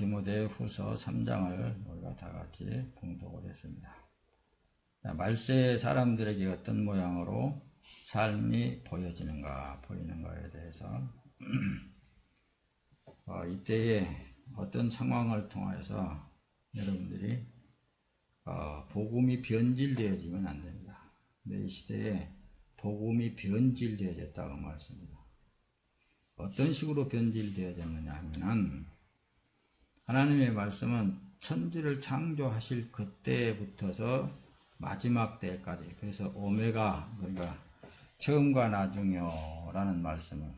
디모데후서 3장을 우리가 다 같이 봉독을 했습니다. 말세의 사람들에게 어떤 모양으로 삶이 보이는 거에 대해서 이때에 어떤 상황을 통해서 여러분들이 복음이 변질되어지면 안 됩니다. 근데 이 시대에 복음이 변질되어졌다고 말씀입니다. 어떤 식으로 변질되어졌느냐 하면은 하나님의 말씀은 천지를 창조하실 그때부터서 마지막 때까지, 그래서 오메가, 그러니까 처음과 나중이요라는 말씀은,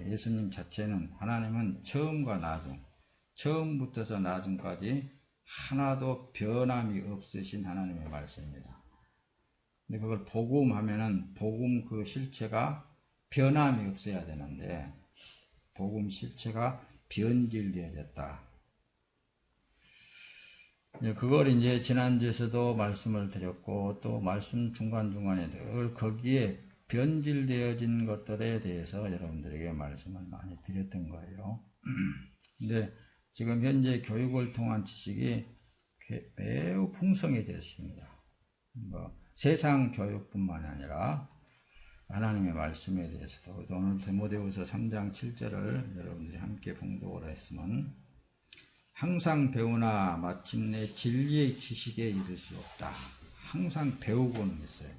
예수님 자체는, 하나님은 처음과 나중, 처음부터서 나중까지 하나도 변함이 없으신 하나님의 말씀입니다. 근데 그걸 복음하면은 복음 그 실체가 변함이 없어야 되는데 복음 실체가 변질되어졌다. 그걸 이제 지난주에서도 말씀을 드렸고, 또 말씀 중간중간에 늘 거기에 변질되어진 것들에 대해서 여러분들에게 말씀을 많이 드렸던 거예요. 근데 지금 현재 교육을 통한 지식이 매우 풍성해졌습니다. 세상 교육뿐만 아니라 하나님의 말씀에 대해서도. 오늘 디모데후서 3장 7절을 여러분들이 함께 봉독을 했으면, 항상 배우나 마침내 진리의 지식에 이를 수 없다. 항상 배우고는 있어요.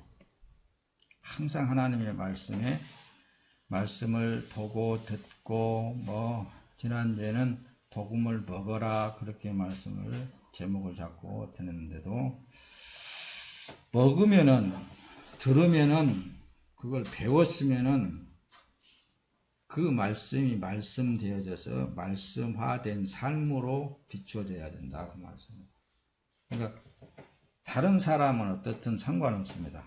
항상 하나님의 말씀을 보고 듣고, 지난주에는 복음을 먹어라, 그렇게 말씀을 제목을 잡고 듣는데도, 먹으면은, 들으면은, 그걸 배웠으면은 그 말씀이 말씀되어져서 말씀화된 삶으로 비추어져야 된다, 그 말씀입니다. 그러니까 다른 사람은 어떻든 상관없습니다.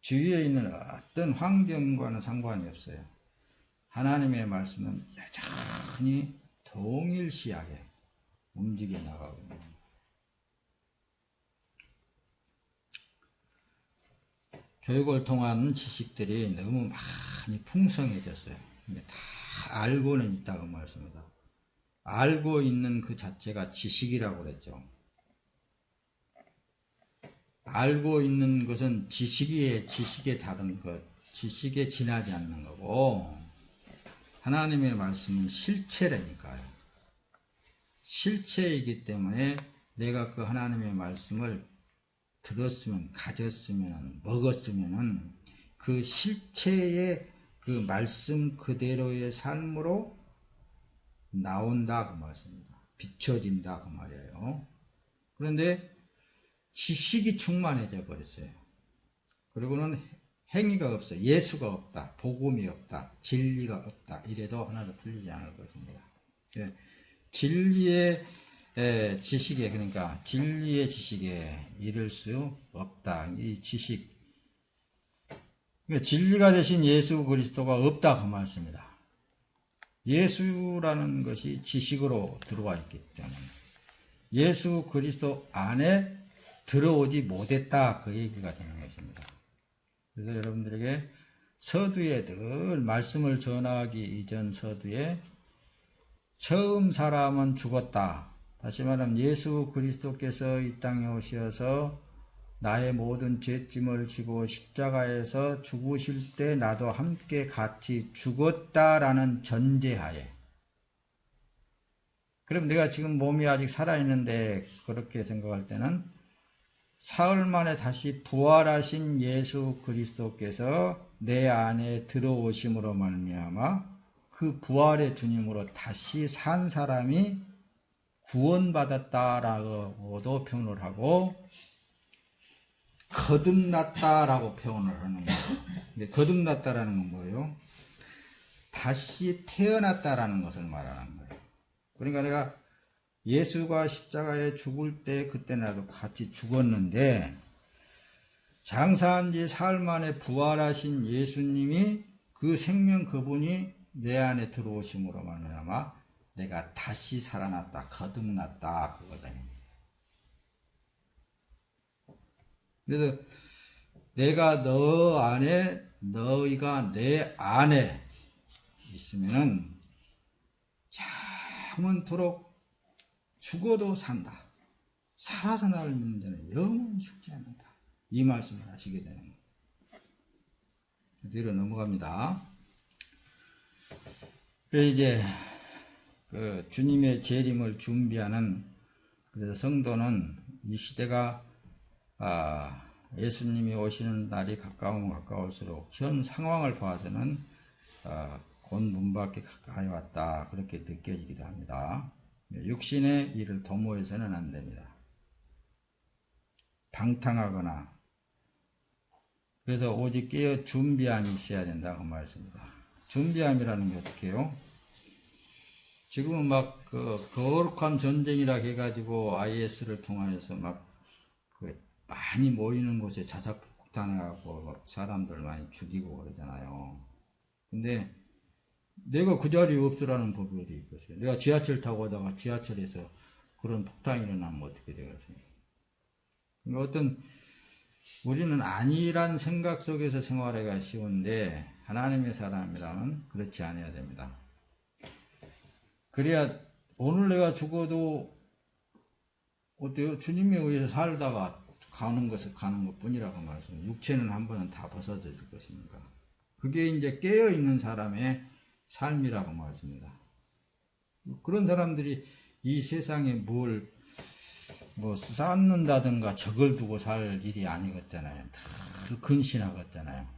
주위에 있는 어떤 환경과는 상관이 없어요. 하나님의 말씀은 여전히 동일시하게 움직여 나가고 있는 거예요. 교육을 통한 지식들이 너무 많이 풍성해졌어요. 다 알고는 있다고 말씀입니다. 알고 있는 그 자체가 지식이라고 그랬죠. 알고 있는 것은 지식에 다른 것, 지식에 지나지 않는 거고, 하나님의 말씀은 실체라니까요. 실체이기 때문에 내가 그 하나님의 말씀을 들었으면, 가졌으면, 먹었으면 그 실체의 그 말씀 그대로의 삶으로 나온다, 그 말씀입니다. 비춰진다, 그 말이에요. 그런데 지식이 충만해져 버렸어요. 그리고는 행위가 없어요. 예수가 없다, 복음이 없다, 진리가 없다, 이래도 하나도 틀리지 않을 것입니다. 진리의 지식에, 그러니까 진리의 지식에 이를 수 없다. 이 지식, 그러니까 진리가 되신 예수 그리스도가 없다, 그 말씀입니다. 예수라는 것이 지식으로 들어와 있기 때문에 예수 그리스도 안에 들어오지 못했다, 그 얘기가 되는 것입니다. 그래서 여러분들에게 서두에 늘 말씀을 전하기 이전 서두에 처음 사람은 죽었다. 다시 말하면 예수 그리스도께서 이 땅에 오셔서 나의 모든 죄짐을 지고 십자가에서 죽으실 때 나도 함께 같이 죽었다라는 전제하에, 그럼 내가 지금 몸이 아직 살아있는데 그렇게 생각할 때는 사흘 만에 다시 부활하신 예수 그리스도께서 내 안에 들어오심으로 말미암아 그 부활의 주님으로 다시 산 사람이 구원받았다라고도 표현을 하고, 거듭났다라고 표현을 하는 거예요. 근데 거듭났다라는 건 뭐예요? 다시 태어났다라는 것을 말하는 거예요. 그러니까 내가 예수가 십자가에 죽을 때 그때 나도 같이 죽었는데, 장사한 지 사흘 만에 부활하신 예수님이 그 생명 그분이 내 안에 들어오심으로 말미암아 내가 다시 살아났다, 거듭났다, 그거거든요. 그래서 내가 너 안에, 너희가 내 안에 있으면은 영원토록 죽어도 산다. 살아서 나를 믿는 자는 영원히 죽지 않는다. 이 말씀을 하시게 되는 거예요. 뒤로 넘어갑니다. 이제 그 주님의 재림을 준비하는, 그래서 성도는 이 시대가 예수님이 오시는 날이 가까우면 가까울수록 현 상황을 봐서는 곧 문 밖에 가까이 왔다, 그렇게 느껴지기도 합니다. 육신의 일을 도모해서는 안 됩니다. 방탕하거나, 그래서 오직 깨어 준비함이 있어야 된다, 그 말씀입니다. 준비함이라는 게 어떻게 해요? 지금은 막 거룩한 전쟁이라 해가지고 IS를 통해서 막 많이 모이는 곳에 자작폭탄해갖고 막 사람들 많이 죽이고 그러잖아요. 근데 내가 그 자리에 없으라는 법이 어디 있겠어요? 내가 지하철 타고 오다가 지하철에서 그런 폭탄이 일어나면 어떻게 되겠어요? 그러니까 우리는 아니란 생각 속에서 생활하기가 쉬운데, 하나님의 사람이라면 그렇지 않아야 됩니다. 그래야 오늘 내가 죽어도 어때요? 주님에 의해서 살다가 가는 것 뿐이라고 말씀해요. 육체는 한 번은 다 벗어질 것입니다. 그게 이제 깨어있는 사람의 삶이라고 말씀입니다. 그런 사람들이 이 세상에 뭐 쌓는다든가 적을 두고 살 일이 아니겠잖아요. 다 근신하겠잖아요.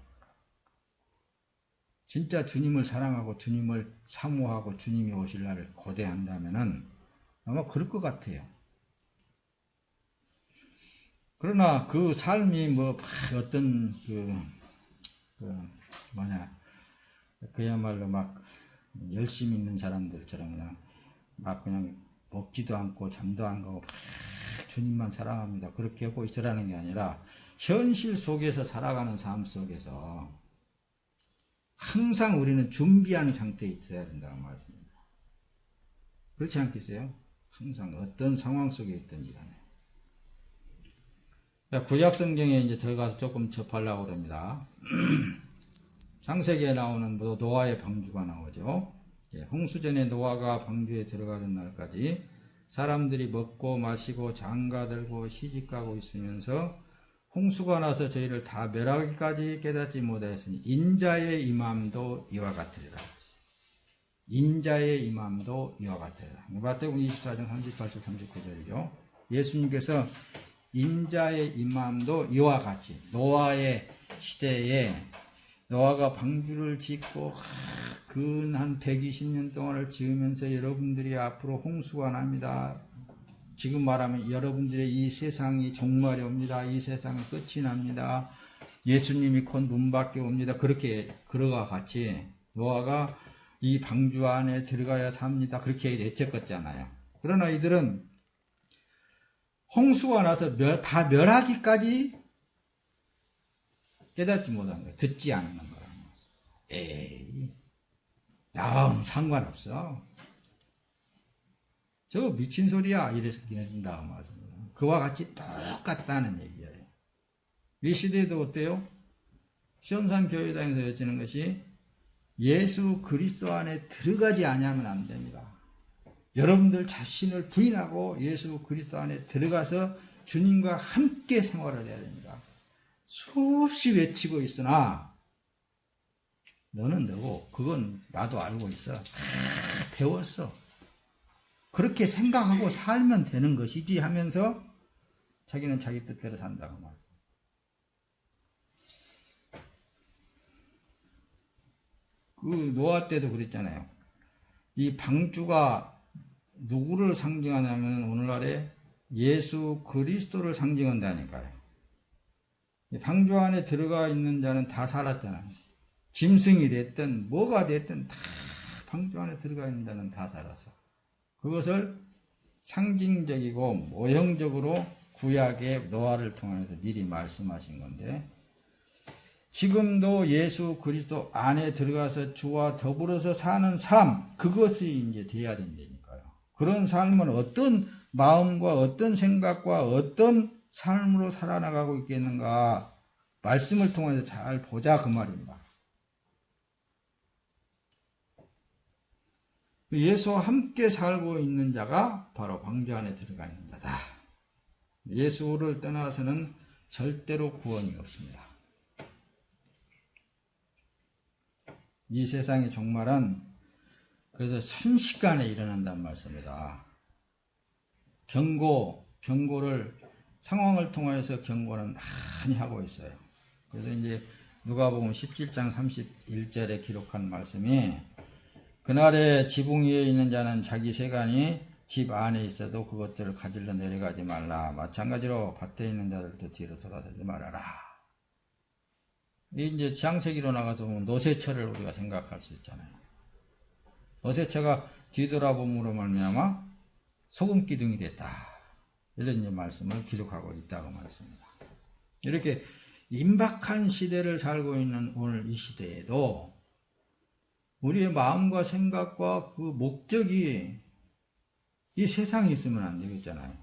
진짜 주님을 사랑하고 주님을 사모하고 주님이 오실 날을 고대한다면은 아마 그럴 것 같아요. 그러나 그 삶이 어떤 그야말로 막 열심히 있는 사람들처럼 그냥 먹지도 않고 잠도 안 가고 주님만 사랑합니다, 그렇게 하고 있으라는 게 아니라, 현실 속에서 살아가는 삶 속에서 항상 우리는 준비하는 상태에 있어야 된다고 말씀입니다. 그렇지 않겠어요? 항상 어떤 상황 속에 있든지 간에. 구약 성경에 이제 들어가서 조금 접하려고 합니다. 창세기에 나오는 노아의 방주가 나오죠. 홍수전에 노아가 방주에 들어가는 날까지 사람들이 먹고 마시고 장가들고 시집가고 있으면서 홍수가 나서 저희를 다 멸하기까지 깨닫지 못하였으니 인자의 임함도 이와 같으리라. 인자의 임함도 이와 같으리라. 마태복음 24장 38절 39절이죠. 예수님께서 인자의 임함도 이와 같이, 노아의 시대에 노아가 방주를 짓고 근 한 120년 동안을 지으면서 여러분들이 앞으로 홍수가 납니다. 지금 말하면 여러분들의 이 세상이 종말이 옵니다. 이 세상은 끝이 납니다. 예수님이 곧 문 밖에 옵니다. 그렇게 그러가 같이 노아가 이 방주 안에 들어가야 삽니다. 그렇게 내쳤었잖아요. 그러나 이들은 홍수가 나서 다 멸하기까지 깨닫지 못한 거예요. 듣지 않는 거라는 거예요. 에이, 나와는 상관없어. 저거 미친 소리야. 이래서 기내준다고 말씀입니다. 그와 같이 똑같다는 얘기예요. 이 시대에도 어때요? 시온산 교회당에서 여치는 것이 예수 그리스도 안에 들어가지 아니하면 안 됩니다. 여러분들 자신을 부인하고 예수 그리스도 안에 들어가서 주님과 함께 생활을 해야 됩니다. 수없이 외치고 있으나 너는 너고 그건 나도 알고 있어. 다 배웠어. 그렇게 생각하고 살면 되는 것이지 하면서 자기는 자기 뜻대로 산다고 말이죠. 그 노아 때도 그랬잖아요. 이 방주가 누구를 상징하냐면 오늘날에 예수 그리스도를 상징한다니까요. 방주 안에 들어가 있는 자는 다 살았잖아요. 짐승이 됐든 뭐가 됐든 다 방주 안에 들어가 있는 자는 다 살았어. 그것을 상징적이고 모형적으로 구약의 노아를 통해서 미리 말씀하신 건데, 지금도 예수 그리스도 안에 들어가서 주와 더불어서 사는 삶, 그것이 이제 돼야 된다니까요. 그런 삶은 어떤 마음과 어떤 생각과 어떤 삶으로 살아나가고 있겠는가, 말씀을 통해서 잘 보자 그 말입니다. 예수와 함께 살고 있는 자가 바로 방주 안에 들어가 있는 자다. 예수를 떠나서는 절대로 구원이 없습니다. 이 세상의 종말은 그래서 순식간에 일어난다는 말씀입니다. 경고를 상황을 통해서 경고는 많이 하고 있어요. 그래서 이제 누가복음 17장 31절에 기록한 말씀이 그날에 지붕 위에 있는 자는 자기 세간이 집 안에 있어도 그것들을 가지러 내려가지 말라. 마찬가지로 밭에 있는 자들도 뒤로 돌아서지 말아라. 이제 창세기로 나가서 보면 노새처를 우리가 생각할 수 있잖아요. 노새처가 뒤돌아봄으로 말미암아 소금 기둥이 됐다. 이런 이제 말씀을 기록하고 있다고 말씀입니다. 이렇게 임박한 시대를 살고 있는 오늘 이 시대에도 우리의 마음과 생각과 그 목적이 이 세상에 있으면 안 되겠잖아요.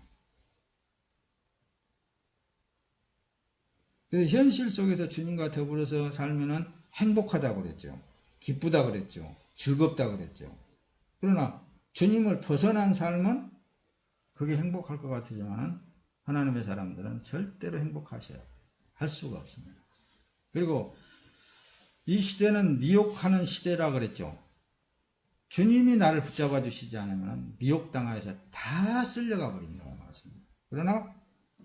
그래서 현실 속에서 주님과 더불어서 살면은 행복하다고 그랬죠. 기쁘다 그랬죠. 즐겁다 그랬죠. 그러나 주님을 벗어난 삶은 그게 행복할 것 같지만 하나님의 사람들은 절대로 행복하셔야 할 수가 없습니다. 그리고 이 시대는 미혹하는 시대라 그랬죠. 주님이 나를 붙잡아 주시지 않으면 미혹당해서 다 쓸려가 버린다고 말씀입니다. 그러나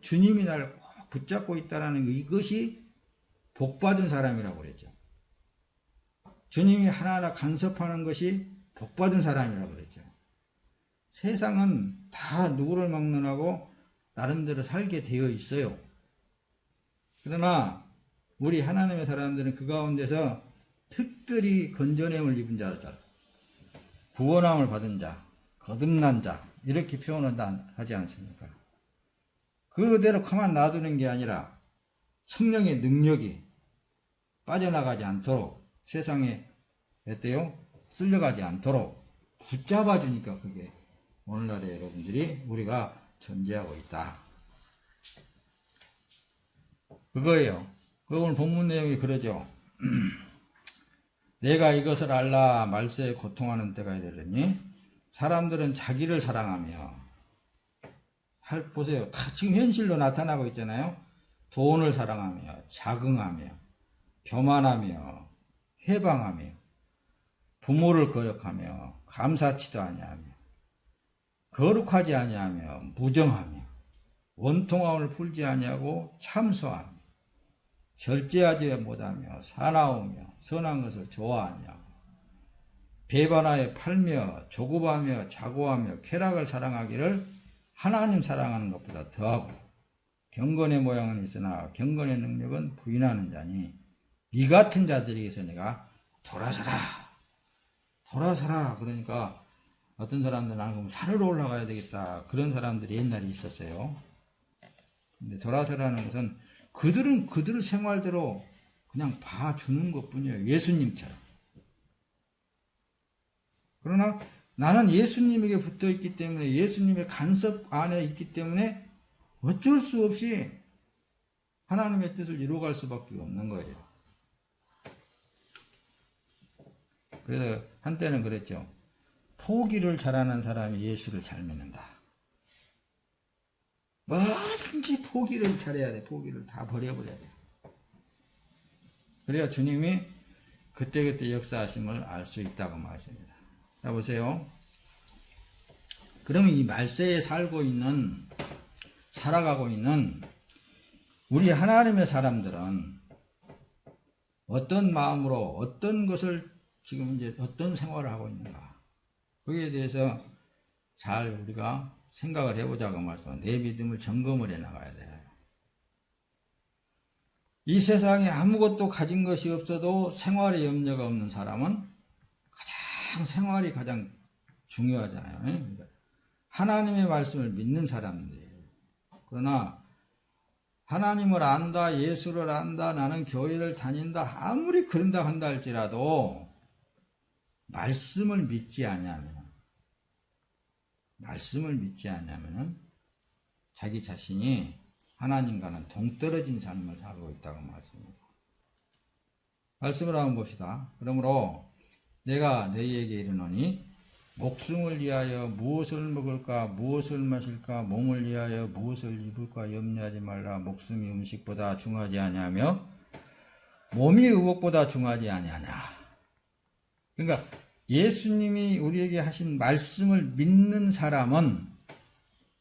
주님이 나를 꼭 붙잡고 있다는 이것이 복받은 사람이라고 그랬죠. 주님이 하나하나 간섭하는 것이 복받은 사람이라고 그랬죠. 세상은 다 누구를 막론하고 나름대로 살게 되어 있어요. 그러나 우리 하나님의 사람들은 그 가운데서 특별히 건져냄을 입은 자들, 구원함을 받은 자, 거듭난 자 이렇게 표현을 하지 않습니까? 그대로 가만 놔두는 게 아니라 성령의 능력이 빠져나가지 않도록 세상에 어때요? 쓸려가지 않도록 붙잡아 주니까 그게 오늘날의 여러분들이 우리가 존재하고 있다. 그거예요. 오늘 본문 내용이 그러죠. 내가 이것을 알라 말세에 고통하는 때가 이르리니 사람들은 자기를 사랑하며 보세요. 다 지금 현실로 나타나고 있잖아요. 돈을 사랑하며 자긍하며 교만하며 해방하며 부모를 거역하며 감사치도 아니하며 거룩하지 아니하며 무정하며 원통함을 풀지 아니하고 참소하며 절제하지 못하며 사나우며 선한 것을 좋아하며 배반하여 팔며 조급하며 자고하며 쾌락을 사랑하기를 하나님 사랑하는 것보다 더하고 경건의 모양은 있으나 경건의 능력은 부인하는 자니 이 같은 자들에게서 내가 돌아서라 그러니까 어떤 사람들은 나는 산으로 올라가야 되겠다 그런 사람들이 옛날에 있었어요. 근데 돌아서라는 것은 그들은 그들 생활대로 그냥 봐주는 것뿐이에요. 예수님처럼. 그러나 나는 예수님에게 붙어 있기 때문에 예수님의 간섭 안에 있기 때문에 어쩔 수 없이 하나님의 뜻을 이루어갈 수밖에 없는 거예요. 그래서 한때는 그랬죠. 포기를 잘하는 사람이 예수를 잘 믿는다. 뭐든지 포기를 잘해야 돼. 포기를 다 버려버려야 돼. 그래야 주님이 그때그때 역사하심을 알 수 있다고 말씀입니다. 자 보세요. 그러면 이 말세에 살아가고 있는 우리 하나님의 사람들은 어떤 마음으로 어떤 것을 지금 이제 어떤 생활을 하고 있는가 거기에 대해서 잘 우리가 생각을 해보자고 말씀합니다. 내 믿음을 점검을 해나가야 돼요. 이 세상에 아무것도 가진 것이 없어도 생활에 염려가 없는 사람은 생활이 가장 중요하잖아요. 하나님의 말씀을 믿는 사람들이에요. 그러나 하나님을 안다, 예수를 안다, 나는 교회를 다닌다 아무리 그런다 한다 할지라도 말씀을 믿지 않으면 자기 자신이 하나님과는 동떨어진 삶을 살고 있다고 말씀입니다. 말씀을 한번 봅시다. 그러므로 내가 너희에게 이르노니 목숨을 위하여 무엇을 먹을까 무엇을 마실까 몸을 위하여 무엇을 입을까 염려하지 말라. 목숨이 음식보다 중하지 아니하며 몸이 의복보다 중하지 아니하냐. 그러니까 예수님이 우리에게 하신 말씀을 믿는 사람은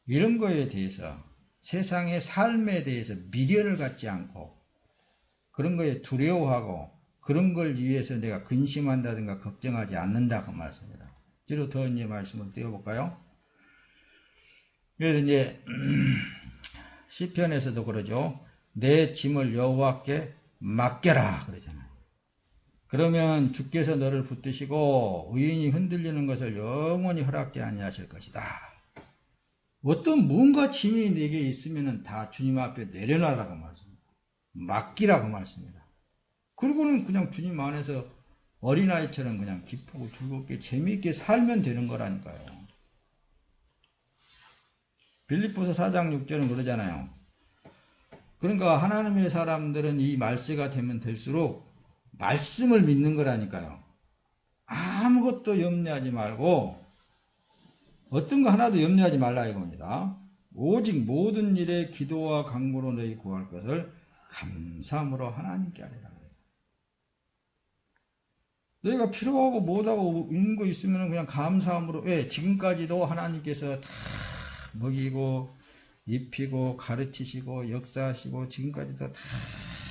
이런 거에 대해서 세상의 삶에 대해서 미련을 갖지 않고 그런 거에 두려워하고 그런 걸 위해서 내가 근심한다든가 걱정하지 않는다 그 말씀입니다. 뒤로 더 이제 말씀을 띄워볼까요? 그래서 이제 시편에서도 그러죠. 내 짐을 여호와께 맡겨라 그러잖아요. 그러면 주께서 너를 붙드시고 의인이 흔들리는 것을 영원히 허락지 아니하실 것이다. 어떤 무언가 짐이 내게 있으면 다 주님 앞에 내려놔라고 말씀입니다. 맡기라고 말씀입니다. 그리고는 그냥 주님 안에서 어린아이처럼 그냥 기쁘고 즐겁게 재미있게 살면 되는 거라니까요. 빌립보서 4장 6절은 그러잖아요. 그러니까 하나님의 사람들은 이 말세가 되면 될수록 말씀을 믿는 거라니까요. 아무것도 염려하지 말고 어떤 거 하나도 염려하지 말라 이겁니다. 오직 모든 일에 기도와 간구로 너희 구할 것을 감사함으로 하나님께 하리라. 너희가 필요하고 못하고 있는 거 있으면 그냥 감사함으로. 왜? 지금까지도 하나님께서 다 먹이고 입히고 가르치시고 역사하시고 지금까지도 다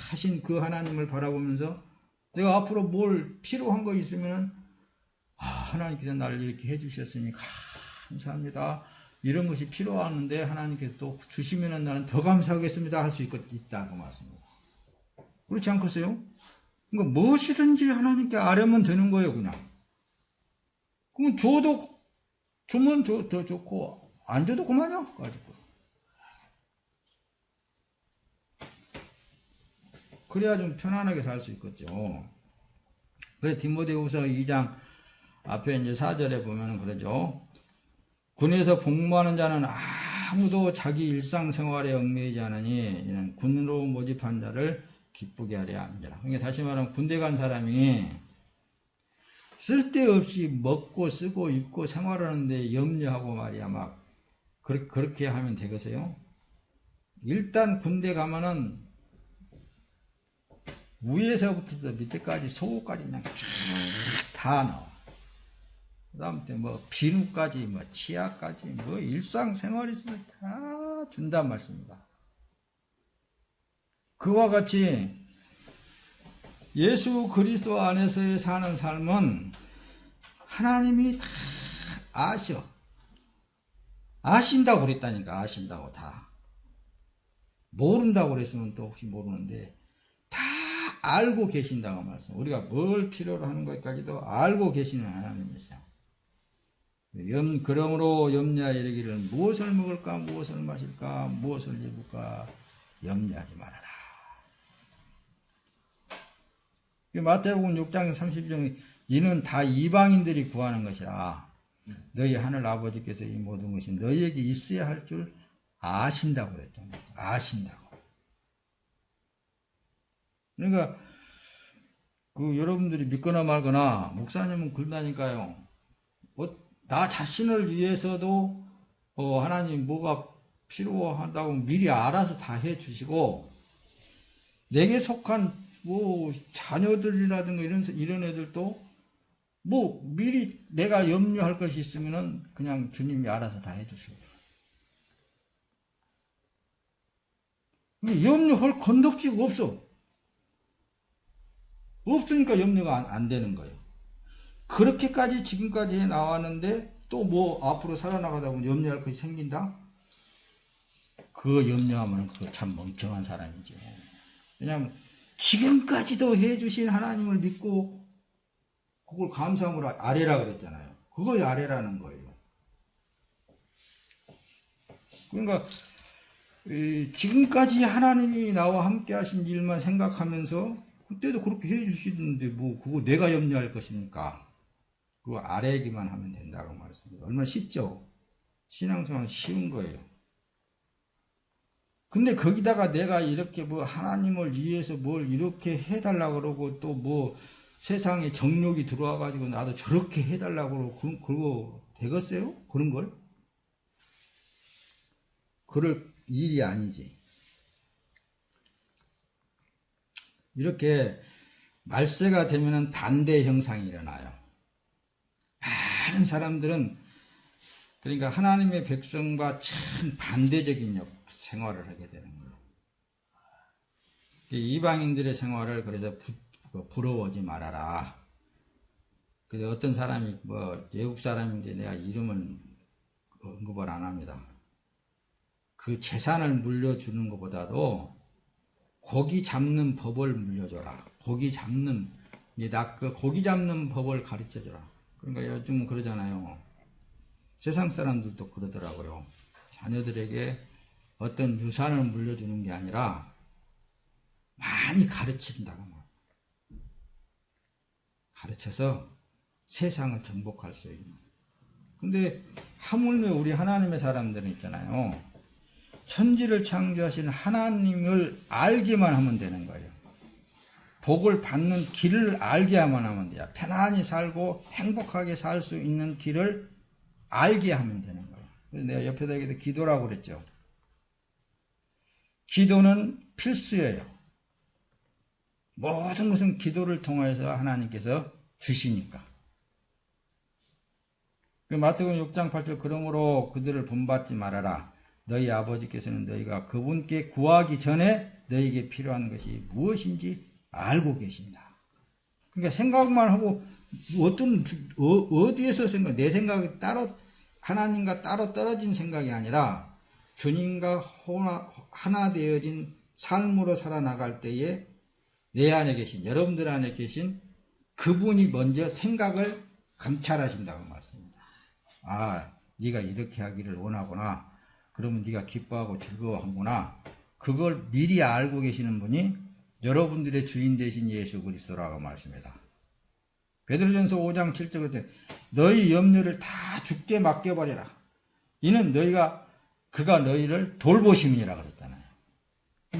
하신 그 하나님을 바라보면서 내가 앞으로 뭘 필요한 거 있으면 하나님께서 나를 이렇게 해주셨으니 감사합니다. 이런 것이 필요하는데 하나님께서 또 주시면 나는 더 감사하겠습니다 할 수 있다고 말씀입니다. 그렇지 않겠어요? 그러니까 무엇이든지 하나님께 아뢰면 되는 거예요 그냥. 그러면 주면 더 좋고 안 줘도 그만이야. 가지고. 그래야 좀 편안하게 살 수 있겠죠. 그래 디모데후서 2장 앞에 이제 4절에 보면 그러죠. 군에서 복무하는 자는 아무도 자기 일상생활에 얽매이지 않으니 이는 군으로 모집한 자를 기쁘게 하려 함이라. 그러니까 다시 말하면 군대 간 사람이 쓸데없이 먹고 쓰고 입고 생활하는데 염려하고 말이야 막 그렇게 하면 되겠어요? 일단 군대 가면은 위에서부터 밑에까지 속옷까지 그냥 쭉 다 나와. 그 다음에 뭐 비누까지 뭐 치아까지 뭐 일상생활이 있으면 다 준단 말씀입니다. 그와 같이 예수 그리스도 안에서의 사는 삶은 하나님이 다 아셔. 아신다고 그랬다니까. 아신다고 다. 모른다고 그랬으면 또 혹시 모르는데 다 알고 계신다고 말씀. 우리가 뭘 필요로 하는 것까지도 알고 계시는 하나님이세요. 그러므로 염려하여 이르기를 무엇을 먹을까 무엇을 마실까 무엇을 입을까 염려하지 말아라. 마태복음 6장 30절 이는 다 이방인들이 구하는 것이라. 너희 하늘 아버지께서 이 모든 것이 너희에게 있어야 할 줄 아신다고 그랬잖아요. 아신다고. 그러니까 여러분들이 믿거나 말거나 목사님은 그런다니까요. 나 자신을 위해서도 하나님 뭐가 필요하다고 미리 알아서 다 해주시고 내게 속한 뭐 자녀들이라든가 이런 애들도 뭐 미리 내가 염려할 것이 있으면은 그냥 주님이 알아서 다 해주시고 염려할 건덕지가 없으니까 염려가 안 되는 거예요. 그렇게까지 지금까지 해 나왔는데 또 뭐 앞으로 살아나가다 보면 염려할 것이 생긴다? 그거 염려하면 그거 참 멍청한 사람이죠. 왜냐하면 지금까지도 해주신 하나님을 믿고 그걸 감사함으로 아뢰라 그랬잖아요. 그걸 아뢰라는 거예요. 그러니까 지금까지 하나님이 나와 함께 하신 일만 생각하면서 그때도 그렇게 해주시는데 뭐 그거 내가 염려할 것입니까? 그거 아뢰기만 하면 된다고 말씀합니다. 얼마나 쉽죠? 신앙생활은 쉬운 거예요. 근데 거기다가 내가 이렇게 뭐 하나님을 위해서 뭘 이렇게 해달라고 그러고 또 뭐 세상에 정욕이 들어와가지고 나도 저렇게 해달라고 그러고 되겠어요? 그런 걸? 그럴 일이 아니지. 이렇게 말세가 되면은 반대 형상이 일어나요. 많은 사람들은 그러니까 하나님의 백성과 참 반대적인 생활을 하게 되는 거예요. 이방인들의 생활을 그래서 부러워하지 말아라. 그래서 어떤 사람이 외국 사람인데 내가 이름은 언급을 안 합니다. 그 재산을 물려주는 것보다도 고기 잡는 법을 물려줘라. 고기 잡는 법을 가르쳐줘라. 그러니까 요즘 그러잖아요. 세상 사람들도 그러더라고요. 자녀들에게 어떤 유산을 물려주는 게 아니라 많이 가르친다고 말이에요. 가르쳐서 세상을 정복할 수 있는. 근데 하물며 우리 하나님의 사람들은 있잖아요. 천지를 창조하신 하나님을 알기만 하면 되는 거예요. 복을 받는 길을 알게 하면 돼요. 편안히 살고 행복하게 살 수 있는 길을 알게 하면 되는 거예요. 그래서 내가 옆에다 기도라고 그랬죠. 기도는 필수예요. 모든 것은 기도를 통해서 하나님께서 주시니까. 마태복음 6장 8절 그러므로 그들을 본받지 말아라. 너희 아버지께서는 너희가 그분께 구하기 전에 너희에게 필요한 것이 무엇인지 알고 계신다. 그러니까 생각만 하고 어디에서 내 생각이 따로 하나님과 따로 떨어진 생각이 아니라 주님과 하나 되어진 삶으로 살아나갈 때에 내 안에 계신 여러분들 안에 계신 그분이 먼저 생각을 감찰하신다고 말씀입니다. 아, 네가 이렇게 하기를 원하구나. 그러면 네가 기뻐하고 즐거워하구나. 그걸 미리 알고 계시는 분이 여러분들의 주인 되신 예수 그리스도라고 말씀합니다. 베드로전서 5장 7절 그럴 때 너희 염려를 다 주께 맡겨버려라. 이는 그가 너희를 돌보심이라 그랬잖아요.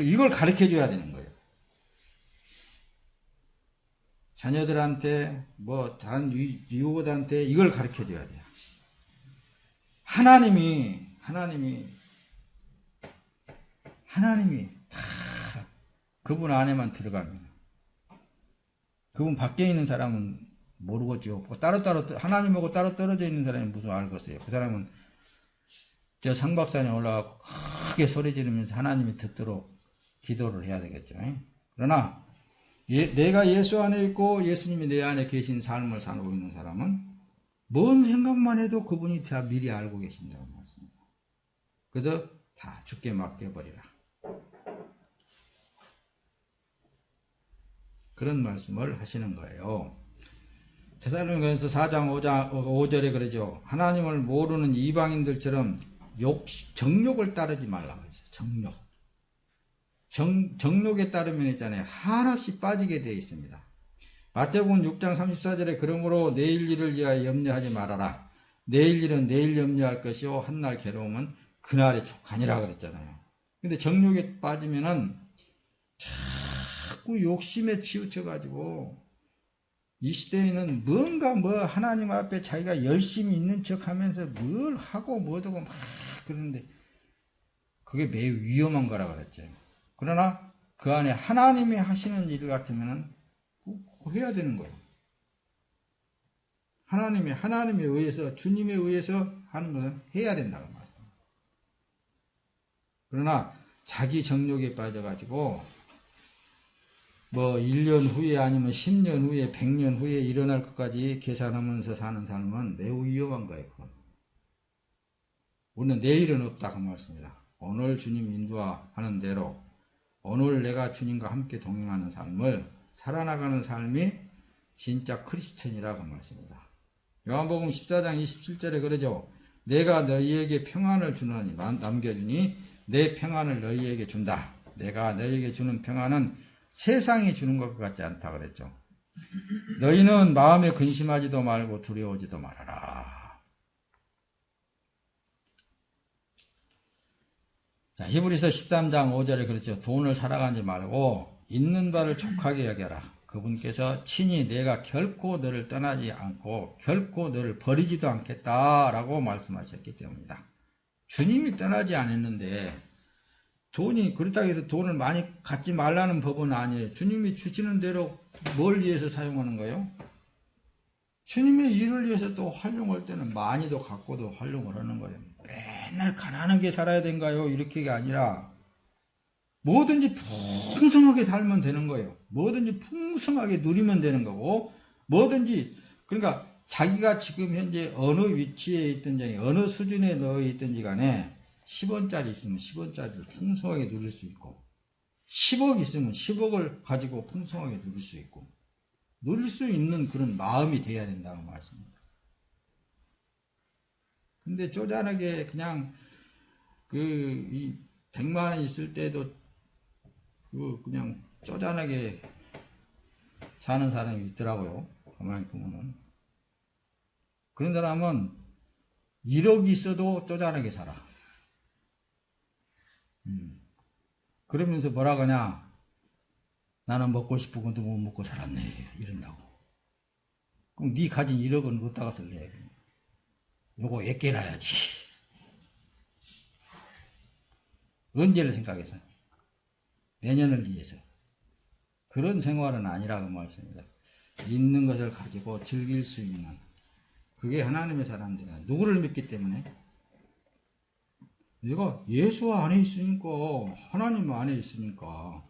이걸 가르쳐줘야 되는 거예요. 자녀들한테 다른 유고들한테 이걸 가르쳐줘야 돼요. 하나님이 다 그분 안에만 들어가면 그분 밖에 있는 사람은 모르겠죠. 하나님하고 따로 떨어져 있는 사람이 무슨 알겠어요. 그 사람은 저 상박산에 올라가고 크게 소리 지르면서 하나님이 듣도록 기도를 해야 되겠죠. 그러나 내가 예수 안에 있고 예수님이 내 안에 계신 삶을 살고 있는 사람은 뭔 생각만 해도 그분이 다 미리 알고 계신다고 말씀합니다. 그래서 다 주께 맡겨버리라. 그런 말씀을 하시는 거예요. 데살로니가전서 4장 5절에 그러죠. 하나님을 모르는 이방인들처럼 정욕을 따르지 말라고 했어요. 정욕에 따르면 있잖아요. 한없이 빠지게 되어 있습니다. 마태복음 6장 34절에 그러므로 내일 일을 위하여 염려하지 말아라. 내일 일은 내일 염려할 것이요 한날 괴로움은 그날의 족하니라 그랬잖아요. 근데 정욕에 빠지면은 자꾸 욕심에 치우쳐가지고 이 시대에는 뭔가 하나님 앞에 자기가 열심히 있는 척 하면서 뭘 하고 뭐하고 막 그러는데 그게 매우 위험한 거라 그랬죠. 그러나 그 안에 하나님이 하시는 일 같으면 해야 되는 거예요. 하나님에 의해서 주님에 의해서 하는 것은 해야 된다고 말씀합니다. 그러나 자기 정욕에 빠져가지고 1년 후에 아니면 10년 후에 100년 후에 일어날 것까지 계산하면서 사는 삶은 매우 위험한 거예요. 우리는 내일은 없다고 말씀입니다. 오늘 주님 인도하는 대로 오늘 내가 주님과 함께 동행하는 삶을 살아나가는 삶이 진짜 크리스천이라고 말씀입니다. 요한복음 14장 27절에 그러죠. 내가 너희에게 평안을 주노니 남겨주니 내 평안을 너희에게 준다. 내가 너희에게 주는 평안은 세상이 주는 것 같지 않다 그랬죠. 너희는 마음에 근심하지도 말고 두려워하지도 말아라. 자, 히브리서 13장 5절에 그랬죠. 돈을 살아가지 말고 있는 바를 족하게 여겨라. 그분께서 친히 내가 결코 너를 떠나지 않고 결코 너를 버리지도 않겠다라고 말씀하셨기 때문이다. 주님이 떠나지 않았는데 돈이 그렇다고 해서 돈을 많이 갖지 말라는 법은 아니에요. 주님이 주시는 대로 뭘 위해서 사용하는 거예요? 주님의 일을 위해서 또 활용할 때는 많이도 갖고도 활용을 하는 거예요. 맨날 가난하게 살아야 된가요? 이렇게가 아니라 뭐든지 풍성하게 살면 되는 거예요. 뭐든지 풍성하게 누리면 되는 거고, 뭐든지, 그러니까 자기가 지금 현재 어느 위치에 있든지, 어느 수준에 넣어 있든지 간에 10원짜리 있으면 10원짜리를 풍성하게 누릴 수 있고, 10억 있으면 10억을 가지고 풍성하게 누릴 수 있고, 누릴 수 있는 그런 마음이 돼야 된다고 말씀입니다. 근데 쪼잔하게 그냥 이 100만 원 있을 때도 그냥 쪼잔하게 사는 사람이 있더라고요. 가만히 보면은. 그런 사람은 1억이 있어도 쪼잔하게 살아. 그러면서 뭐라 그러냐? 나는 먹고 싶은 것도 못 먹고 살았네. 이런다고. 그럼 네 가진 1억은 어디다가 쓸래? 요거 애껴놔야지. 언제를 생각해서? 내년을 위해서. 그런 생활은 아니라고 말씀입니다. 있는 것을 가지고 즐길 수 있는, 그게 하나님의 사람들이야. 누구를 믿기 때문에? 내가 예수 안에 있으니까, 하나님 안에 있으니까.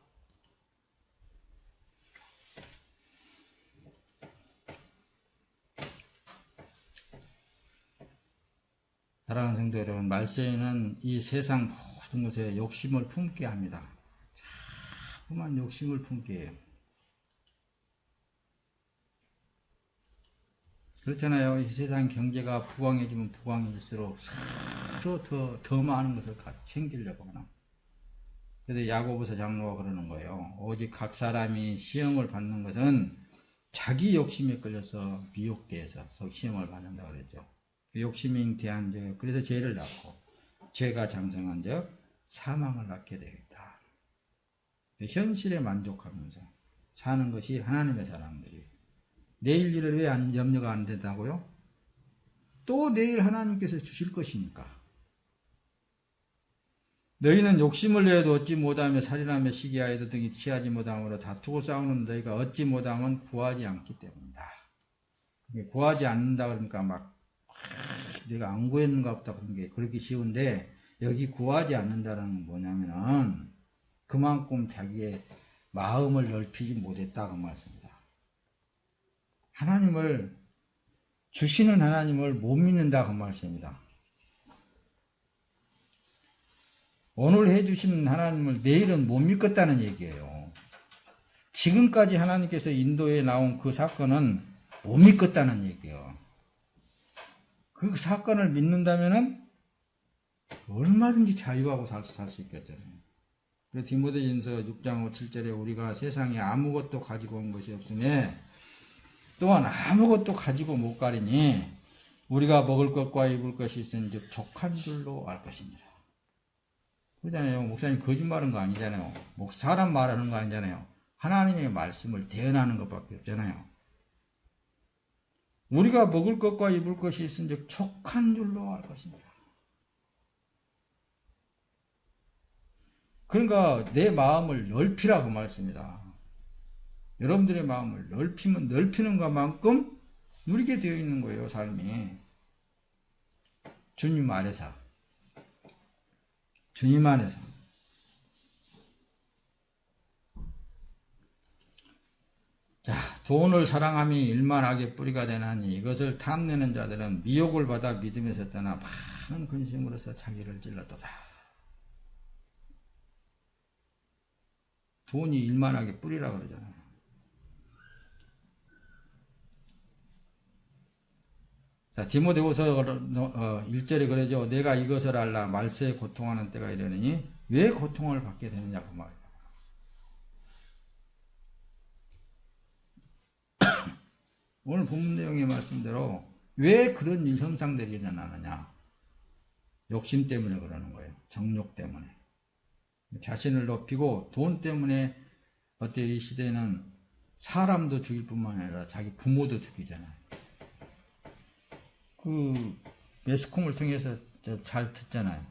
사랑하는 성도 여러분, 말세에는 이 세상 모든 것에 욕심을 품게 합니다. 자꾸만 욕심을 품게 해요. 그렇잖아요. 이 세상 경제가 부강해지면 부강해질수록 서로 더 많은 것을 챙기려고 하나. 그래서 야고보서 장로가 그러는 거예요. 오직 각 사람이 시험을 받는 것은 자기 욕심에 끌려서 미혹되어서 시험을 받는다고 그랬죠. 욕심이 잉태한 적, 그래서 죄를 낳고, 죄가 장성한 적 사망을 낳게 되겠다. 현실에 만족하면서 사는 것이 하나님의 사람들이에요. 내일 일을 왜 염려가 안 된다고요? 또 내일 하나님께서 주실 것이니까. 너희는 욕심을 내어도 얻지 못하며 살인하며 시기하여도 등이 취하지 못함으로 다투고 싸우는 너희가 얻지 못하면 구하지 않기 때문이다. 구하지 않는다 그러니까 막 내가 안 구했는가 보다 그런 게 그렇게 쉬운데, 여기 구하지 않는다는 건 뭐냐면은 그만큼 자기의 마음을 넓히지 못했다고 말씀입니다. 하나님을, 주시는 하나님을 못 믿는다고 말씀입니다. 오늘 해주시는 하나님을 내일은 못 믿겠다는 얘기예요. 지금까지 하나님께서 인도에 나온 그 사건은 못 믿겠다는 얘기예요. 그 사건을 믿는다면은 얼마든지 자유하고 살 수 있겠잖아요. 그래서 디모데전서 6장 5, 7절에 우리가 세상에 아무것도 가지고 온 것이 없으며 또한 아무것도 가지고 못 가리니 우리가 먹을 것과 입을 것이 있은즉 족한 줄로 알 것이니라. 그러잖아요. 목사님 거짓말하는 거 아니잖아요. 사람 말하는 거 아니잖아요. 하나님의 말씀을 대언하는 것밖에 없잖아요. 우리가 먹을 것과 입을 것이 있은즉 족한 줄로 알 것이니라. 그러니까 내 마음을 넓히라고 말씀입니다. 여러분들의 마음을 넓히는 것만큼 누리게 되어 있는 거예요, 삶이. 주님 안에서. 주님 안에서. 자, 돈을 사랑함이 일만 악의 뿌리가 되나니 이것을 탐내는 자들은 미혹을 받아 믿음에서 떠나 많은 근심으로서 자기를 찔렀도다. 돈이 일만 악의 뿌리라 그러잖아요. 자, 디모데후서 1절에 그러죠. 내가 이것을 알라 말세에 고통하는 때가 이르느니 왜 고통을 받게 되느냐고 말이야. 오늘 본문 내용의 말씀대로 왜 그런 형상들이 일어나느냐. 욕심 때문에 그러는 거예요. 정욕 때문에. 자신을 높이고 돈 때문에 어때 이 시대는 사람도 죽일 뿐만 아니라 자기 부모도 죽이잖아요. 그 매스컴을 통해서 잘 듣잖아요.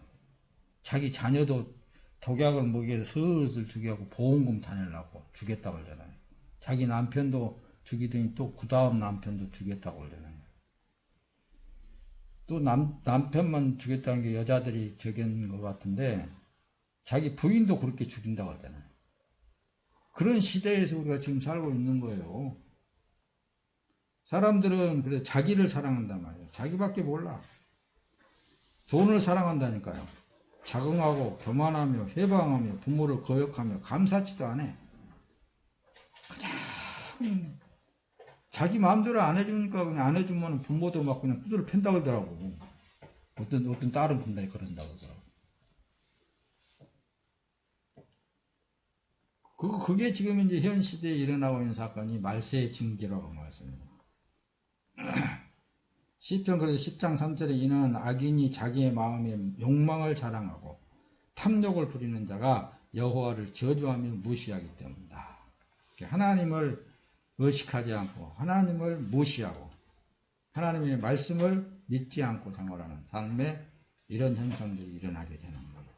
자기 자녀도 독약을 먹여서 슬슬 죽여갖고 보험금 타내려고 죽였다고 그러잖아요. 자기 남편도 죽이더니 또 그 다음 남편도 죽였다고 그러잖아요. 또 남편만 죽였다는 게 여자들이 적인 것 같은데 자기 부인도 그렇게 죽인다고 하잖아요. 그런 시대에서 우리가 지금 살고 있는 거예요. 사람들은 그래 자기를 사랑한단 말이에요. 자기밖에 몰라. 돈을 사랑한다니까요. 자긍하고 교만하며 해방하며 부모를 거역하며 감사치도 않아. 그냥 자기 마음대로 안 해주니까 그냥 안 해주면 부모도 막 그냥 두드려 팬다 그러더라고. 어떤 딸은 분단이 그런다고 그러더라고. 그게 지금 이제 현 시대에 일어나고 있는 사건이 말세의 징계라고 말씀합니다. 시편 그래서 10장 3절에 이는 악인이 자기의 마음에 욕망을 자랑하고 탐욕을 부리는 자가 여호와를 저주하며 무시하기 때문이다. 하나님을 의식하지 않고 하나님을 무시하고 하나님의 말씀을 믿지 않고 생활하는 삶에 이런 현상들이 일어나게 되는 거예요.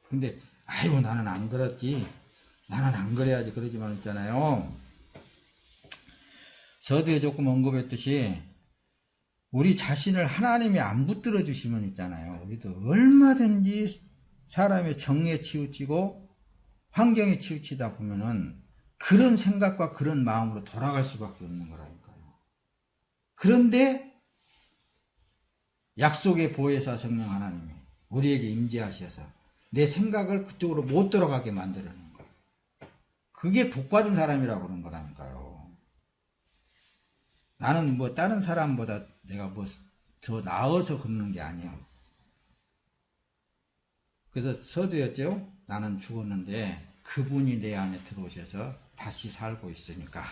근데 아이고 나는 안 그랬지, 나는 안 그래야지 그러지만 있잖아요. 저도에 조금 언급했듯이 우리 자신을 하나님이 안 붙들어 주시면 있잖아요. 우리도 얼마든지 사람의 정에 치우치고 환경에 치우치다 보면은 그런 생각과 그런 마음으로 돌아갈 수밖에 없는 거라니까요. 그런데 약속의 보혜사 성령 하나님이 우리에게 임재하셔서 내 생각을 그쪽으로 못 돌아가게 만들어내는 거예요. 그게 복받은 사람이라고 그런 거라니까요. 나는 뭐 다른 사람보다 내가 뭐 더 나아서 그러는 게 아니에요. 그래서 서두였죠. 나는 죽었는데 그분이 내 안에 들어오셔서 다시 살고 있으니까,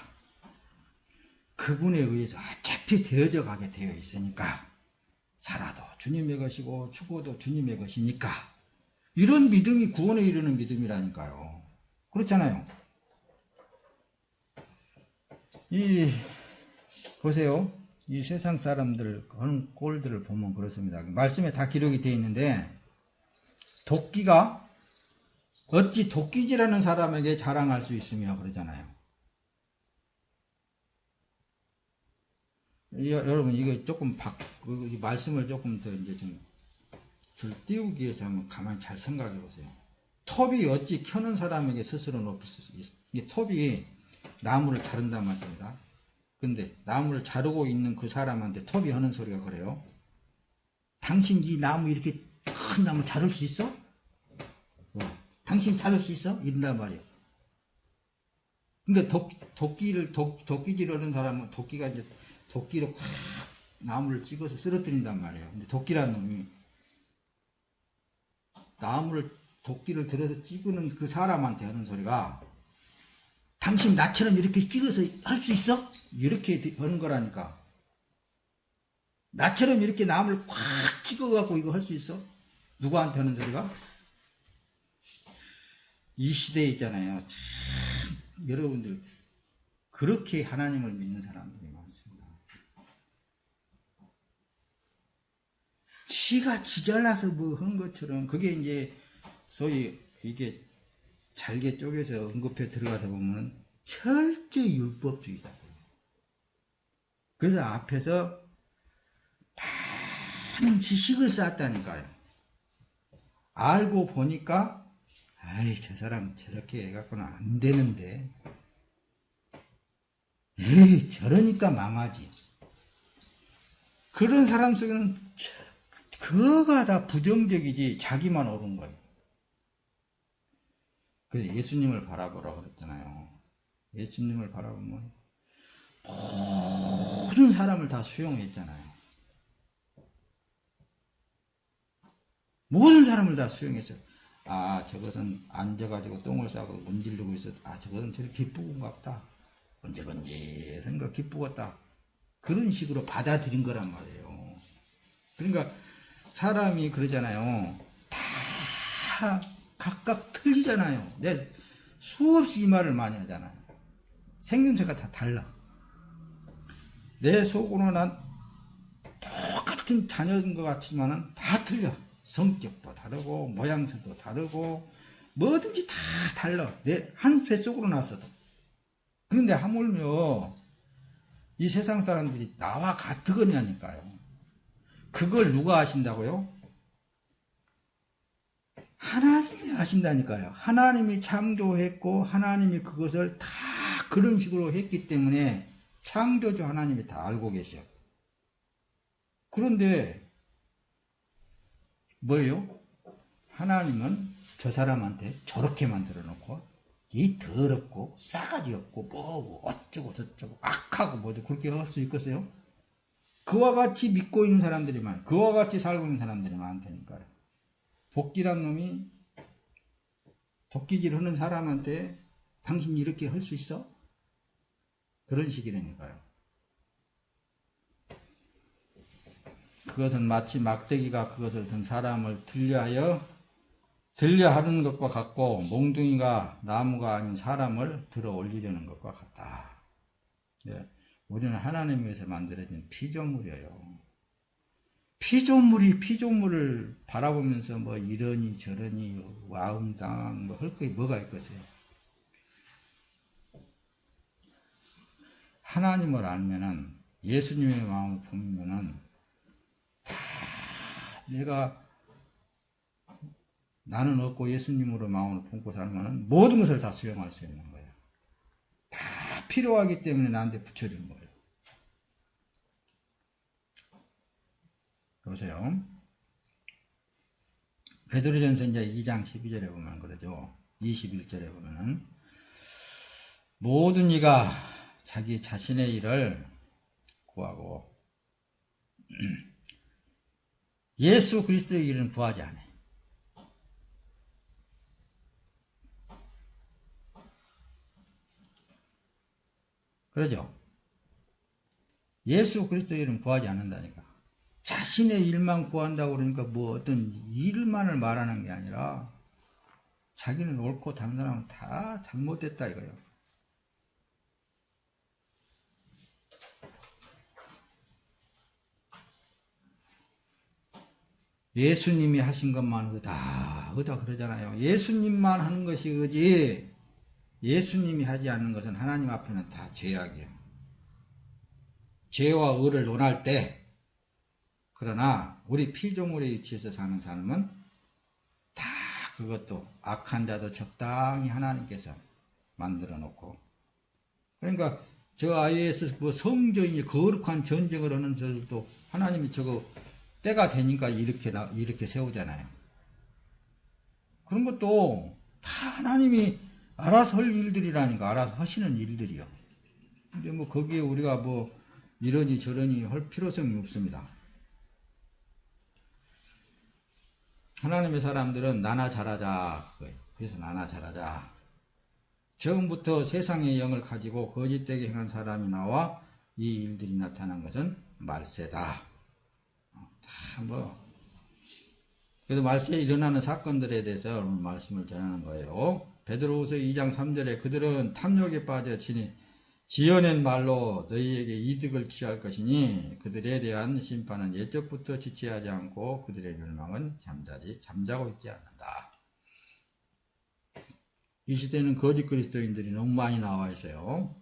그분에 의해서 어차피 되어져 가게 되어 있으니까 살아도 주님의 것이고 죽어도 주님의 것이니까, 이런 믿음이 구원에 이르는 믿음이라니까요. 그렇잖아요. 보세요. 이 세상 사람들 하는 꼴들을 보면 그렇습니다. 말씀에 다 기록이 되어 있는데, 도끼가 어찌 도끼질하는 사람에게 자랑할 수 있으며 그러잖아요. 여러분 이거 조금 말씀을 조금 더 이제 좀 띄우기 위해서 한번 가만히 잘 생각해 보세요. 톱이 어찌 켜는 사람에게 스스로 높일 수 있어? 이 톱이 나무를 자른단 말씀입니다. 근데 나무를 자르고 있는 그 사람한테 톱이 하는 소리가 그래요. 당신 이 나무 이렇게 큰 나무 자를 수 있어? 당신 자를 수 있어? 이런단 말이에요. 근데 도끼질을 하는 사람은 도끼가 이제 도끼로 콱 나무를 찍어서 쓰러뜨린단 말이에요. 근데 도끼라는 놈이 도끼를 들어서 찍는 그 사람한테 하는 소리가, 당신 나처럼 이렇게 찍어서 할 수 있어? 이렇게 하는 거라니까. 나처럼 이렇게 나무를 콱 찍어갖고 이거 할 수 있어? 누구한테 하는 소리가? 이 시대에 있잖아요. 참, 여러분들, 그렇게 하나님을 믿는 사람들이 많습니다. 지가 지잘나서 뭐 한 것처럼, 그게 이제, 소위, 이게 잘게 쪼개서 언급해 들어가다 보면 철저히 율법주의다. 그래서 앞에서 많은 지식을 쌓았다니까요. 알고 보니까 아이 저 사람 저렇게 해갖고는 안 되는데, 에이 저러니까 망하지. 그런 사람 속에는 그거가 다 부정적이지 자기만 옳은 거예요. 그래서 예수님을 바라보라고 그랬잖아요. 예수님을 바라보면 모든 사람을 다 수용했잖아요. 모든 사람을 다 수용했어요. 아 저것은 앉아가지고 똥을 싸고 문지르고 있어. 아 저것은 저렇게 기쁘고갑다. 번질번질한 거 기쁘겠다. 그런 식으로 받아들인 거란 말이에요. 그러니까 사람이 그러잖아요. 다 각각 틀리잖아요. 내 수없이 이 말을 많이 하잖아요. 생김새가 다 달라. 내 속으로는 난 똑같은 자녀인 것 같지만은 다 틀려. 성격도 다르고 모양새도 다르고 뭐든지 다 달라. 내 한 배 속으로 나서도. 그런데 하물며 이 세상 사람들이 나와 같으거냐니까요. 그걸 누가 아신다고요? 하나님이 아신다니까요. 하나님이 창조했고 하나님이 그것을 다 그런 식으로 했기 때문에 창조주 하나님이 다 알고 계셔. 그런데 뭐예요? 하나님은 저 사람한테 저렇게 만들어 놓고 이 더럽고 싸가지 없고 뭐고 어쩌고 저쩌고 악하고 뭐죠 그렇게 할 수 있겠어요? 그와 같이 믿고 있는 사람들이 많아요. 그와 같이 살고 있는 사람들이 많다니까요. 도끼란 놈이 도끼질 하는 사람한테 당신 이렇게 할 수 있어? 그런 식이라니까요. 그것은 마치 막대기가 그것을 든 사람을 들려하는 것과 같고 몽둥이가 나무가 아닌 사람을 들어 올리려는 것과 같다. 예, 우리는 하나님 위해서 만들어진 피조물이에요. 피조물을 바라보면서 뭐 이러니 저러니 와웅당 뭐 할 게 뭐가 있겠어요. 하나님을 알면은 예수님의 마음을 품으면은 다 나는 없고 예수님으로 마음을 품고 살면은 모든 것을 다 수용할 수 있는 거예요. 다 필요하기 때문에 나한테 붙여준 거예요. 보세요. 베드로전서 이제 2장 12절에 보면 그러죠. 21절에 보면은 모든 이가 자기 자신의 일을 구하고 예수 그리스도의 일은 구하지 않아요. 그러죠? 예수 그리스도의 일은 구하지 않는다니까. 자신의 일만 구한다고 그러니까 뭐 어떤 일만을 말하는 게 아니라 자기는 옳고 다른 사람은 다 잘못됐다 이거예요. 예수님이 하신 것만 의다 그러잖아요. 예수님만 하는 것이 의지 예수님이 하지 않는 것은 하나님 앞에는 다 죄악이에요. 죄와 의를 논할 때 그러나 우리 피조물에 위치해서 사는 사람은 다 그것도 악한 자도 적당히 하나님께서 만들어 놓고 그러니까 저 IS 뭐 성전이 거룩한 전쟁을 하는 저들도 하나님이 저거 때가 되니까 이렇게 세우잖아요. 그런 것도 다 하나님이 알아서 할 일들이라니까 알아서 하시는 일들이요. 근데 뭐 거기에 우리가 뭐 이러니 저러니 할 필요성이 없습니다. 하나님의 사람들은 나나 잘하자. 그래서 나나 잘하자. 처음부터 세상의 영을 가지고 거짓되게 행한 사람이 나와 이 일들이 나타난 것은 말세다. 그래서 말세에 일어나는 사건들에 대해서 오늘 말씀을 전하는 거예요. 베드로후서 2장 3절에 그들은 탐욕에 빠져 지어낸 말로 너희에게 이득을 취할 것이니 그들에 대한 심판은 옛적부터 지체하지 않고 그들의 멸망은 잠자고 있지 않는다. 이 시대는 거짓 그리스도인들이 너무 많이 나와 있어요.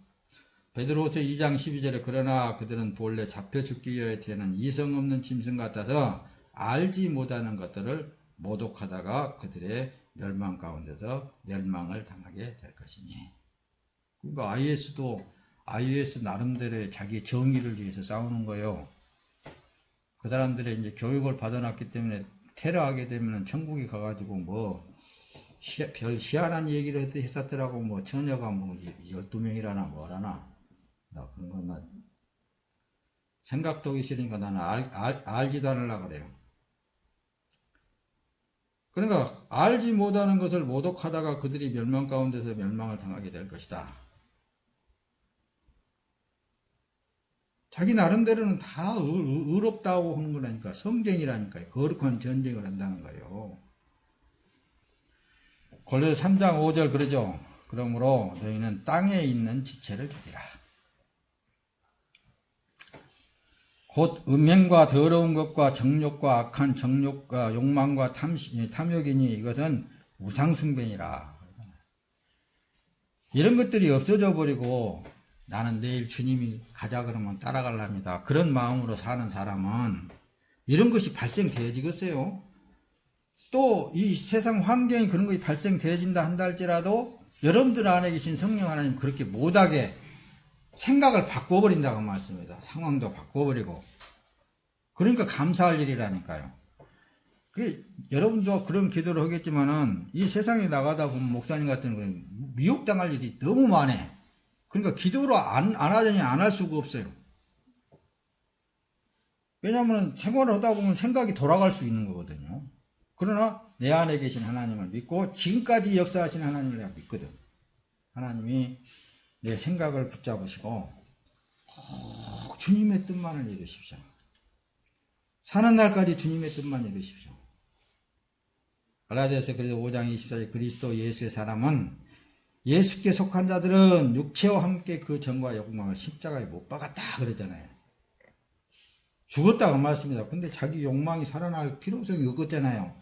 베드로후서 2장 12절에 그러나 그들은 본래 잡혀 죽기 위해 되는 이성 없는 짐승 같아서 알지 못하는 것들을 모독하다가 그들의 멸망 가운데서 멸망을 당하게 될 것이니. 그러니까 IS 나름대로의 자기 정의를 위해서 싸우는 거예요. 그 사람들의 이제 교육을 받아놨기 때문에 테러하게 되면 천국에 가가지고 뭐 별 희한한 얘기를 했었더라고. 뭐 처녀가 뭐 12명이라나 뭐라나. 나 그런 건 나 생각도 하기 싫으니까 나는 알지도 않으려고 그래요. 그러니까 알지 못하는 것을 모독하다가 그들이 멸망 가운데서 멸망을 당하게 될 것이다. 자기 나름대로는 다 의롭다고 하는 거라니까. 성전이라니까요. 거룩한 전쟁을 한다는 거예요. 골로새 3장 5절 그러죠. 그러므로 너희는 땅에 있는 지체를 죽이라. 곧 음행과 더러운 것과 정욕과 악한 정욕과 욕망과 탐욕이니 이것은 우상숭배니라. 이런 것들이 없어져 버리고 나는 내일 주님이 가자 그러면 따라갈랍니다. 그런 마음으로 사는 사람은 이런 것이 발생되어지겠어요. 또 이 세상 환경이 그런 것이 발생되어진다 한다 할지라도 여러분들 안에 계신 성령 하나님 그렇게 못하게 생각을 바꿔버린다고 말씀입니다. 상황도 바꿔버리고. 그러니까 감사할 일이라니까요. 여러분도 그런 기도를 하겠지만은 이 세상에 나가다 보면 목사님 같은 경우는 미혹당할 일이 너무 많아. 그러니까 기도를 안 하자니 안 할 수가 없어요. 왜냐하면 생활을 하다 보면 생각이 돌아갈 수 있는 거거든요. 그러나 내 안에 계신 하나님을 믿고 지금까지 역사하신 하나님을 내가 믿거든. 하나님이 내 생각을 붙잡으시고 꼭 주님의 뜻만을 이루십시오. 사는 날까지 주님의 뜻만 이루십시오. 갈라디아서 그래서 5장 24절 그리스도 예수의 사람은 예수께 속한 자들은 육체와 함께 그 정과 욕망을 십자가에 못 박았다 그랬잖아요. 죽었다고 말씀입니다. 근데 자기 욕망이 살아날 필요성이 없었잖아요.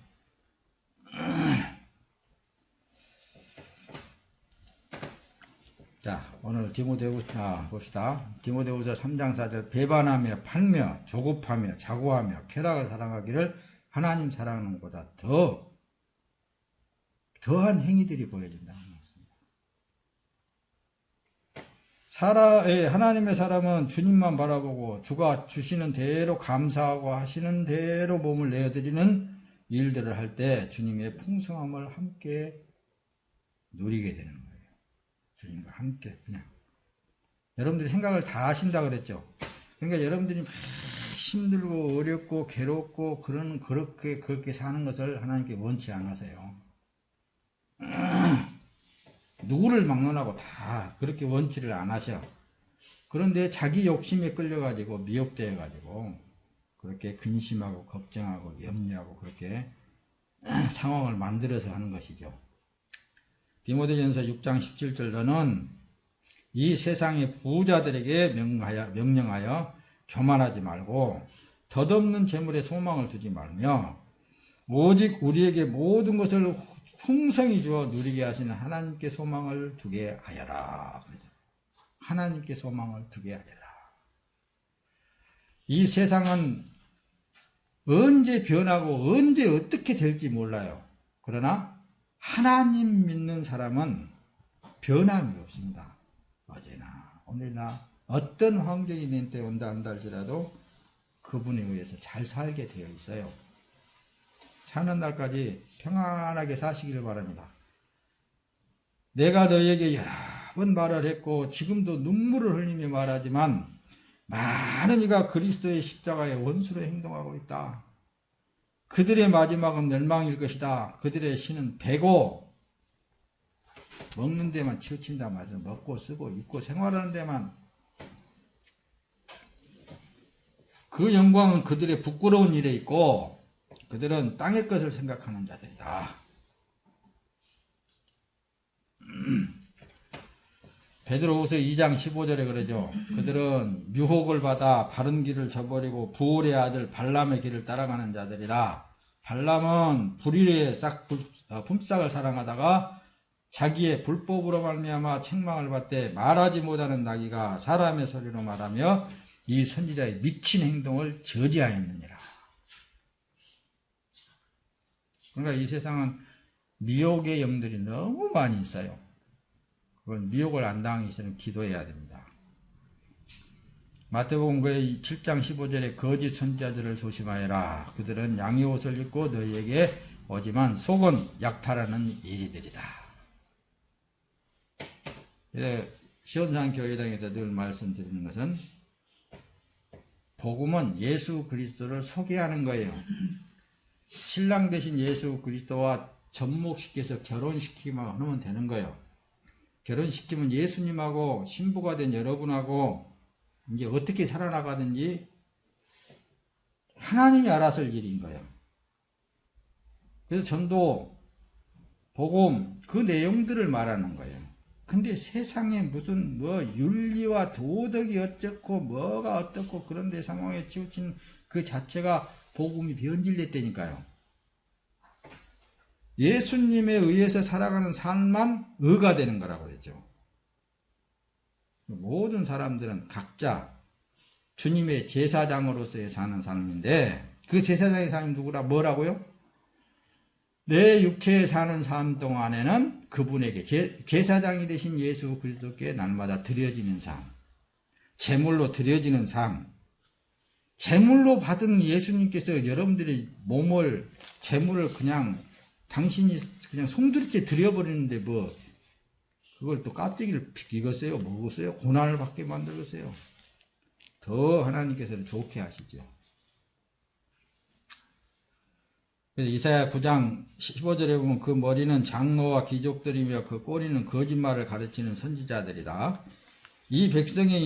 자, 오늘 디모데후서 봅시다. 디모데후서 3장 4절 배반하며 팔며 조급하며 자고하며 쾌락을 사랑하기를 하나님 사랑하는 것보다 더한 행위들이 보여진다. 하나님의 사람은 주님만 바라보고 주가 주시는 대로 감사하고 하시는 대로 몸을 내어드리는 일들을 할 때 주님의 풍성함을 함께 누리게 되는 거예요. 주님과 함께 그냥. 여러분들이 생각을 다 하신다 그랬죠. 그러니까 여러분들이 막 힘들고 어렵고 괴롭고 그렇게 사는 것을 하나님께 원치 않으세요. 누구를 막론하고 다 그렇게 원치를 안 하셔. 그런데 자기 욕심에 끌려가지고 미혹되어가지고 그렇게 근심하고 걱정하고 염려하고 그렇게 상황을 만들어서 하는 것이죠. 디모데전서 6장 17절 너는 이 세상의 부자들에게 명령하여 교만하지 말고 덧없는 재물에 소망을 두지 말며 오직 우리에게 모든 것을 풍성히 주어 누리게 하시는 하나님께 소망을 두게 하여라. 하나님께 소망을 두게 하여라. 이 세상은 언제 변하고 언제 어떻게 될지 몰라요. 그러나 하나님 믿는 사람은 변함이 없습니다. 어제나 오늘나 어떤 환경이 내 때 온다 한다 할지라도 그분에 의해서 잘 살게 되어 있어요. 사는 날까지 평안하게 사시기를 바랍니다. 내가 너에게 여러 번 말을 했고 지금도 눈물을 흘리며 말하지만 많은 이가 그리스도의 십자가의 원수로 행동하고 있다. 그들의 마지막은 멸망일 것이다. 그들의 신은 배고 먹는 데만 치우친다 말이죠. 먹고 쓰고 입고 생활하는 데만. 그 영광은 그들의 부끄러운 일에 있고 그들은 땅의 것을 생각하는 자들이다. 베드로후서 2장 15절에 그러죠. 그들은 유혹을 받아 바른 길을 저버리고 부올의 아들 발람의 길을 따라가는 자들이다. 발람은 불의의 품삯을 사랑하다가 자기의 불법으로 말미암아 책망을 받되 말하지 못하는 나귀가 사람의 소리로 말하며 이 선지자의 미친 행동을 저지하였느니라. 그러니까 이 세상은 미혹의 영들이 너무 많이 있어요. 그건 미혹을 안 당하기 위해서는 기도해야 됩니다. 마태복음 7장 15절에 거짓 선지자들을 조심하여라. 그들은 양의 옷을 입고 너희에게 오지만 속은 약탈하는 이리들이다. 시온산 교회당에서 늘 말씀드리는 것은 복음은 예수 그리스도를 소개하는 거예요. 신랑 되신 예수 그리스도와 접목시켜서 결혼시키기만 하면 되는 거예요. 결혼시키면 예수님하고 신부가 된 여러분하고 이제 어떻게 살아나가든지 하나님이 알아서 할 일인 거예요. 그래서 전도, 복음 그 내용들을 말하는 거예요. 근데 세상에 무슨 뭐 윤리와 도덕이 어쩌고 뭐가 어떻고 그런데 상황에 치우친 그 자체가 복음이 변질됐다니까요. 예수님에 의해서 살아가는 삶만 의가 되는 거라고 그랬죠. 모든 사람들은 각자 주님의 제사장으로서의 사는 삶인데 그 제사장의 삶이 누구라 뭐라고요? 내 육체에 사는 삶 동안에는 그분에게 제사장이 되신 예수 그리스도께 날마다 드려지는 삶, 제물로 드려지는 삶, 제물로 받은 예수님께서 여러분들의 몸을 제물을 그냥 당신이 그냥 송두리째 드려버리는데 뭐 그걸 또 깍두기를 익었어요? 먹었어요? 고난을 받게 만들었어요. 더 하나님께서는 좋게 하시죠. 그래서 이사야 9장 15절에 보면 그 머리는 장로와 귀족들이며 그 꼬리는 거짓말을 가르치는 선지자들이다. 이 백성의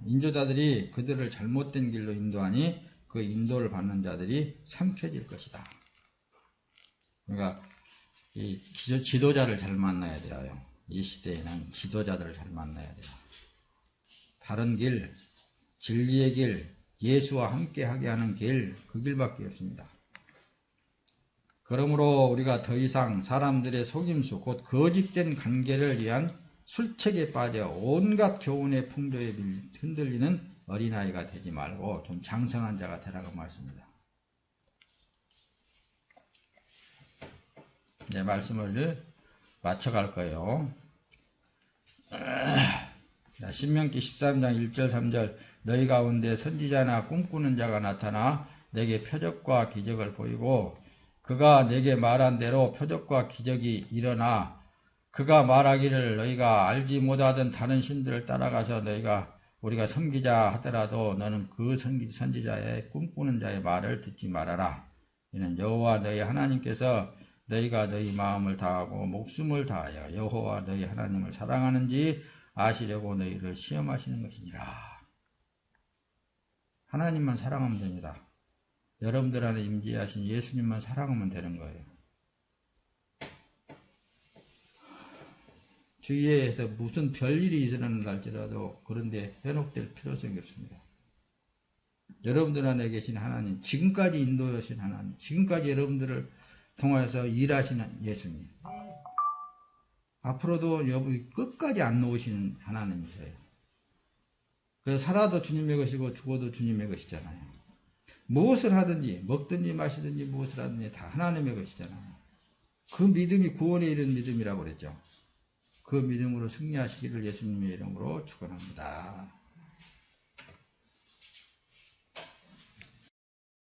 인도자들이 그들을 잘못된 길로 인도하니 그 인도를 받는 자들이 삼켜질 것이다. 그러니까 이 지도자를 잘 만나야 돼요. 이 시대에는 지도자들을 잘 만나야 돼요. 바른 길, 진리의 길, 예수와 함께하게 하는 길, 그 길밖에 없습니다. 그러므로 우리가 더 이상 사람들의 속임수, 곧 거짓된 관계를 위한 술책에 빠져 온갖 교훈의 풍조에 흔들리는 어린아이가 되지 말고 좀 장성한 자가 되라고 말씀입니다. 이제 말씀을 맞춰갈 거예요. 신명기 13장 1절 3절 너희 가운데 선지자나 꿈꾸는 자가 나타나 내게 표적과 기적을 보이고 그가 내게 말한 대로 표적과 기적이 일어나 그가 말하기를 너희가 알지 못하던 다른 신들을 따라가서 우리가 섬기자 하더라도 너는 그 선지자의 꿈꾸는 자의 말을 듣지 말아라. 이는 여호와 너희 하나님께서 너희가 너희 마음을 다하고 목숨을 다하여 여호와 너희 하나님을 사랑하는지 아시려고 너희를 시험하시는 것이니라. 하나님만 사랑하면 됩니다. 여러분들 안에 임재하신 예수님만 사랑하면 되는 거예요. 주위에서 무슨 별일이 일어나는 할지라도 그런데 현혹될 필요성이 없습니다. 여러분들 안에 계신 하나님, 지금까지 인도하신 하나님, 지금까지 여러분들을 통해서 일하시는 예수님, 앞으로도 여러분이 끝까지 안 놓으시는 하나님이세요. 그래서 살아도 주님의 것이고 죽어도 주님의 것이잖아요. 무엇을 하든지 먹든지 마시든지 무엇을 하든지 다 하나님의 것이잖아요. 그 믿음이 구원에 이른 믿음이라고 그랬죠. 그 믿음으로 승리하시기를 예수님의 이름으로 축원합니다.